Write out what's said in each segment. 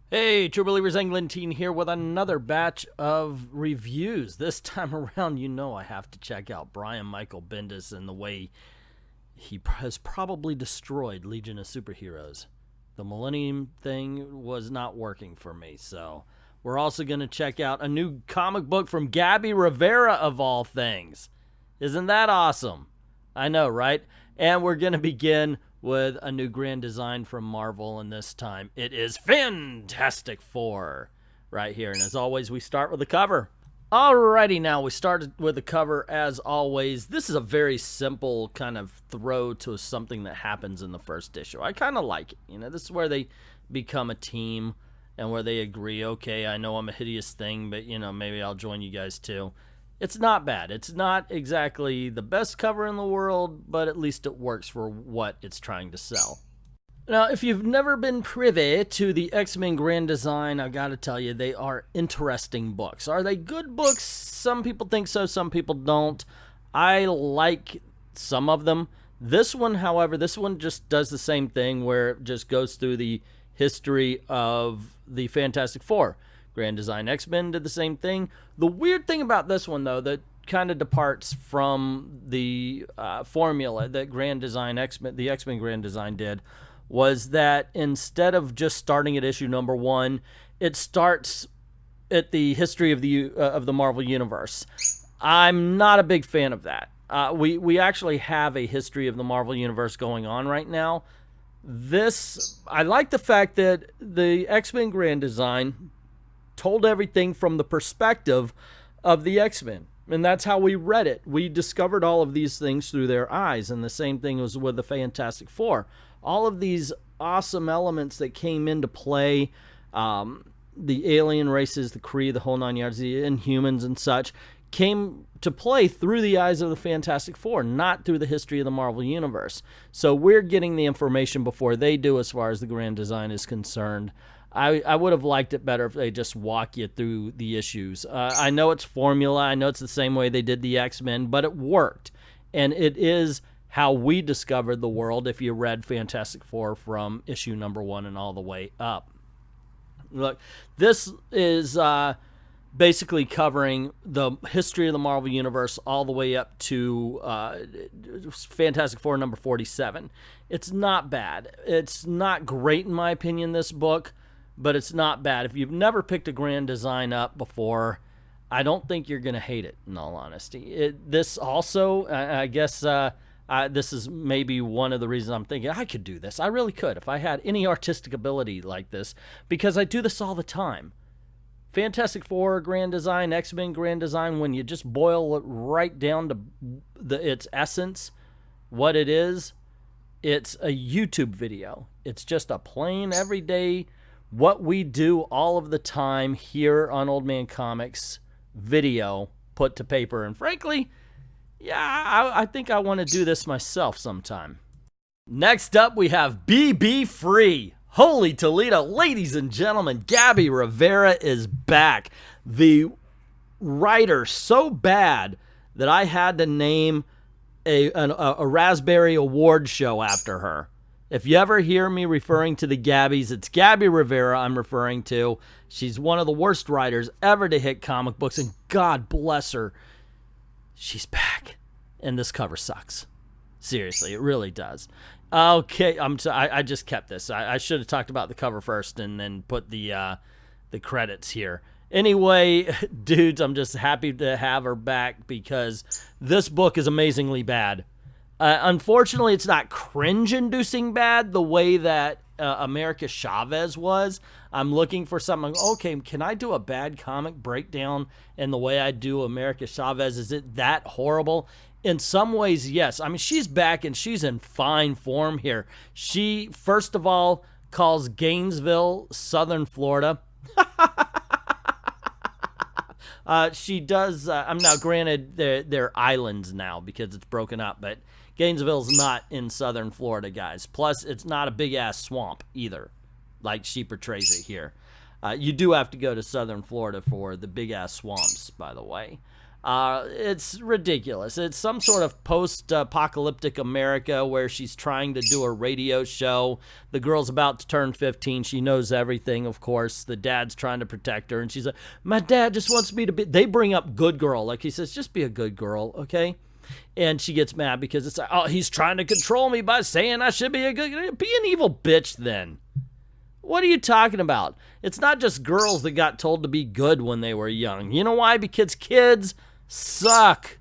Hey, True Believers Englentine here with another batch of reviews. This time around, you know I have to check out Brian Michael Bendis and the way he has probably destroyed Legion of Superheroes. The Millennium thing was not working for me, so we're also going to check out a new comic book from Gabby Rivera, of all things. Isn't that awesome? I know, right? And we're going to begin with a new grand design from Marvel, and this time it is Fantastic Four right here. And as always, we start with the cover. Alrighty, now we started with the cover as always. This is a very simple kind of throw to something that happens in the first issue. I kind of like it. You know, this is where they become a team and where they agree, okay, I know I'm a hideous thing, but, you know, maybe I'll join you guys too. It's not bad. It's not exactly the best cover in the world, but at least it works for what it's trying to sell. Now, if you've never been privy to the X-Men Grand Design, I gotta tell you, they are interesting books. Are they good books? Some people think so, some people don't. I like some of them. This one, however, this one just does the same thing where it just goes through the history of the Fantastic Four. Grand Design X-Men did the same thing. The weird thing about this one, though, that kind of departs from the formula that Grand Design X-Men, the X-Men Grand Design did, was that instead of just starting at issue number 1, it starts at the history of the Marvel Universe. I'm not a big fan of that. We actually have a history of the Marvel Universe going on right now. I like the fact that the X-Men Grand Design told everything from the perspective of the X-Men. And that's how we read it. We discovered all of these things through their eyes. And the same thing was with the Fantastic Four. All of these awesome elements that came into play, the alien races, the Kree, the whole 9 yards, the Inhumans and such, came to play through the eyes of the Fantastic Four, not through the history of the Marvel Universe. So we're getting the information before they do as far as the Grand Design is concerned. I would have liked it better if they just walk you through the issues. I know it's formula. I know it's the same way they did the X-Men, but it worked. And it is how we discovered the world if you read Fantastic Four from issue number 1 and all the way up. Look, this is basically covering the history of the Marvel Universe all the way up to Fantastic Four number 47. It's not bad. It's not great in my opinion, this book, but it's not bad. If you've never picked a Grand Design up before, I don't think you're going to hate it, in all honesty. This also, I guess, this is maybe one of the reasons I'm thinking I could do this. I really could if I had any artistic ability like this, because I do this all the time. Fantastic Four Grand Design, X-Men Grand Design, when you just boil it right down to its essence, what it is, it's a YouTube video. It's just a plain, everyday, what we do all of the time here on Old Man Comics video put to paper. And frankly, yeah, I think I want to do this myself sometime. Next up, we have BB Free. Holy Toledo, ladies and gentlemen, Gabby Rivera is back. The writer so bad that I had to name a Raspberry Award show after her. If you ever hear me referring to the Gabbies, it's Gabby Rivera I'm referring to. She's one of the worst writers ever to hit comic books, and God bless her, she's back. And this cover sucks. Seriously, it really does. Okay, I just kept this. I should have talked about the cover first and then put the credits here. Anyway, dudes, I'm just happy to have her back because this book is amazingly bad. Unfortunately, it's not cringe-inducing bad the way that America Chavez was. I'm looking for something, okay, can I do a bad comic breakdown in the way I do America Chavez? Is it that horrible? In some ways, yes. I mean, she's back and she's in fine form here. She, first of all, calls Gainesville, Southern Florida. She does, now granted, they're islands now because it's broken up, but Gainesville's not in Southern Florida, guys. Plus, it's not a big-ass swamp either, like she portrays it here. You do have to go to Southern Florida for the big-ass swamps, by the way. It's ridiculous. It's some sort of post-apocalyptic America where she's trying to do a radio show. The girl's about to turn 15. She knows everything, of course. The dad's trying to protect her, and she's like, my dad just wants me to be... They bring up good girl. Like he says, just be a good girl, okay? And she gets mad because it's like, oh, he's trying to control me by saying I should be a good... Be an evil bitch, then. What are you talking about? It's not just girls that got told to be good when they were young. You know why? Because kids suck.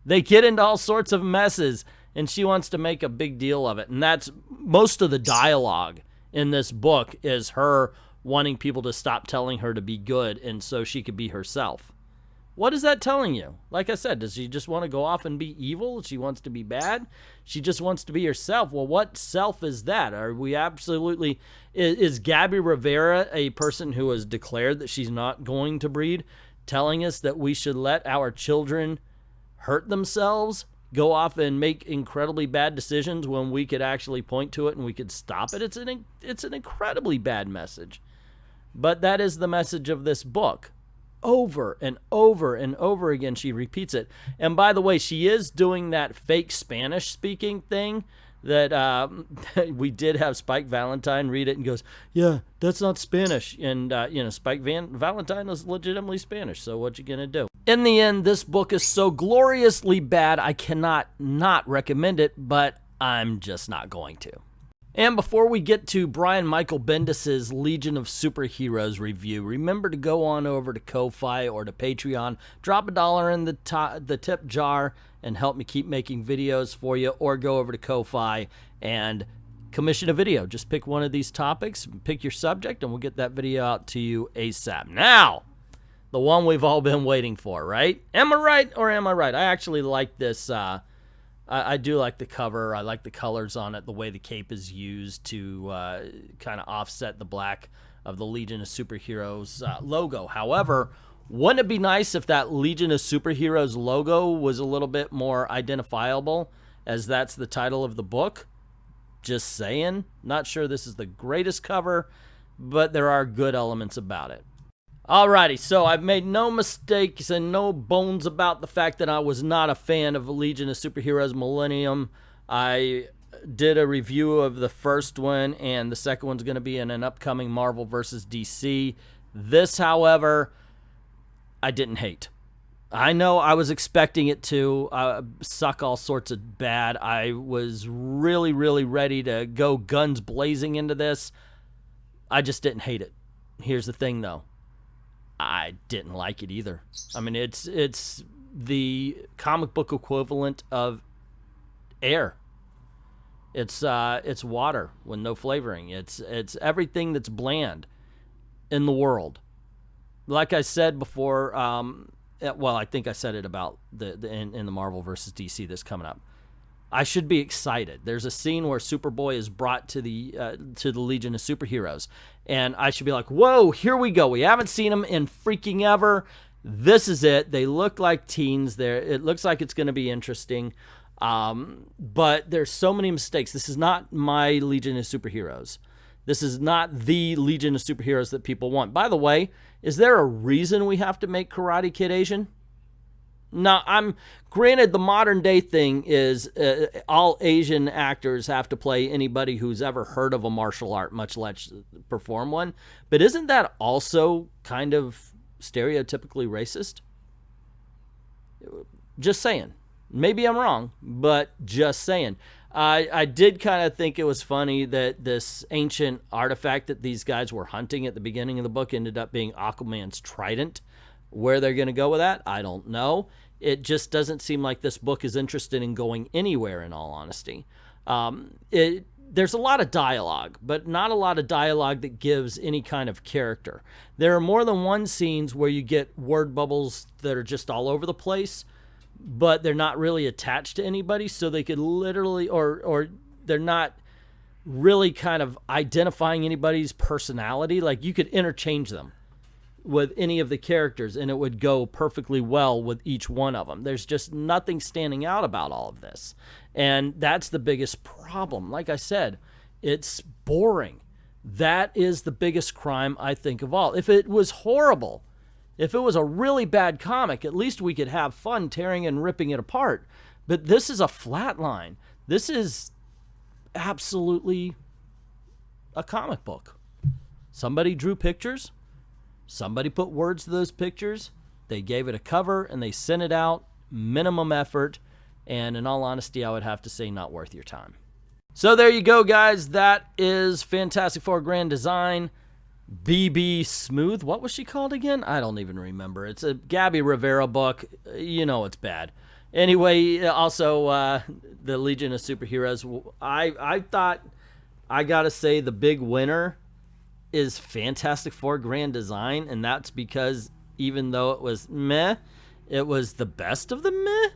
They get into all sorts of messes, and she wants to make a big deal of it. And that's most of the dialogue in this book is her wanting people to stop telling her to be good and so she could be herself. What is that telling you? Like I said, does she just want to go off and be evil? She wants to be bad? She just wants to be herself. Well, what self is that? Are we absolutely... Is Gabby Rivera a person who has declared that she's not going to breed, telling us that we should let our children hurt themselves, go off and make incredibly bad decisions when we could actually point to it and we could stop it? It's an incredibly bad message. But that is the message of this book. Over and over and over again, she repeats it. And by the way, she is doing that fake Spanish speaking thing that we did have Spike Valentine read it and goes, yeah, that's not Spanish. And, Spike Valentine is legitimately Spanish, so what you gonna do? In the end, this book is so gloriously bad, I cannot not recommend it, but I'm just not going to. And before we get to Brian Michael Bendis' Legion of Superheroes review, remember to go on over to Ko-Fi or to Patreon, drop $1 in the tip jar, and help me keep making videos for you, or go over to Ko-Fi and commission a video. Just pick one of these topics, pick your subject, and we'll get that video out to you ASAP. Now, the one we've all been waiting for, right? Am I right or am I right? I actually like this. I do like the cover. I like the colors on it, the way the cape is used to kind of offset the black of the Legion of Superheroes logo. However, wouldn't it be nice if that Legion of Superheroes logo was a little bit more identifiable, as that's the title of the book? Just saying. Not sure this is the greatest cover, but there are good elements about it. Alrighty, so I've made no mistakes and no bones about the fact that I was not a fan of Legion of Superheroes Millennium. I did a review of the first one, and the second one's going to be in an upcoming Marvel vs. DC. This, however, I didn't hate. I know I was expecting it to suck all sorts of bad. I was really, really ready to go guns blazing into this. I just didn't hate it. Here's the thing, though. I didn't like it either. I mean, it's the comic book equivalent of air. It's water with no flavoring. It's everything that's bland in the world. Like I said before, well, I think I said it about in the Marvel vs. DC that's coming up. I should be excited. There's a scene where Superboy is brought to the Legion of Superheroes, and I should be like, whoa, here we go. We haven't seen them in freaking ever. This is it. They look like teens. It looks like it's going to be interesting, but there's so many mistakes. This is not my Legion of Superheroes. This is not the Legion of Superheroes that people want. By the way, is there a reason we have to make Karate Kid Asian? Now, I'm granted the modern day thing is all Asian actors have to play anybody who's ever heard of a martial art, much less perform one. But isn't that also kind of stereotypically racist? Just saying. Maybe I'm wrong, but just saying. I did kind of think it was funny that this ancient artifact that these guys were hunting at the beginning of the book ended up being Aquaman's trident. Where they're going to go with that, I don't know. It just doesn't seem like this book is interested in going anywhere, in all honesty. There's a lot of dialogue, but not a lot of dialogue that gives any kind of character. There are more than one scenes where you get word bubbles that are just all over the place, but they're not really attached to anybody, so they could literally, or they're not really kind of identifying anybody's personality. Like, you could interchange them with any of the characters, and it would go perfectly well with each one of them. There's just nothing standing out about all of this. And that's the biggest problem. Like I said, it's boring. That is the biggest crime, I think, of all. If it was horrible, If it was a really bad comic, at least we could have fun tearing and ripping it apart. But this is a flat line. This is absolutely a comic book. Somebody drew pictures. Somebody put words to those pictures. They gave it a cover and they sent it out. Minimum effort. And in all honesty, I would have to say not worth your time. So there you go, guys. That is Fantastic Four Grand Design. BB Smooth. What was she called again? I don't even remember. It's a Gabby Rivera book. You know it's bad. Anyway, also the Legion of Superheroes. I thought, I gotta say, the big winner is Fantastic Four Grand Design, and that's because even though it was meh, it was the best of the meh,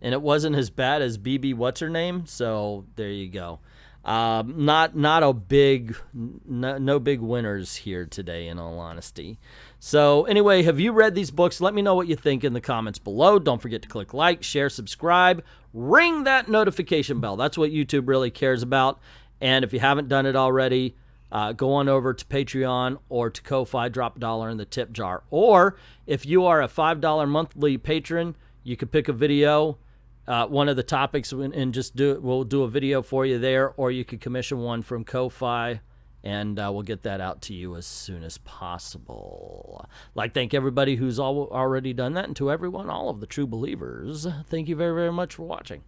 and it wasn't as bad as BB What's Her Name. So there you go. Not a big, no big winners here today, in all honesty. So anyway, have you read these books? Let me know what you think in the comments below. Don't forget to click like, share, subscribe, ring that notification bell. That's what YouTube really cares about. And if you haven't done it already, go on over to Patreon or to Ko-Fi, drop $1 in the tip jar. Or if you are a $5 monthly patron, you could pick a video, one of the topics, and just we'll do a video for you there, or you could commission one from Ko-Fi, and we'll get that out to you as soon as possible. Thank everybody who's already done that, and to everyone, all of the true believers, thank you very, very much for watching.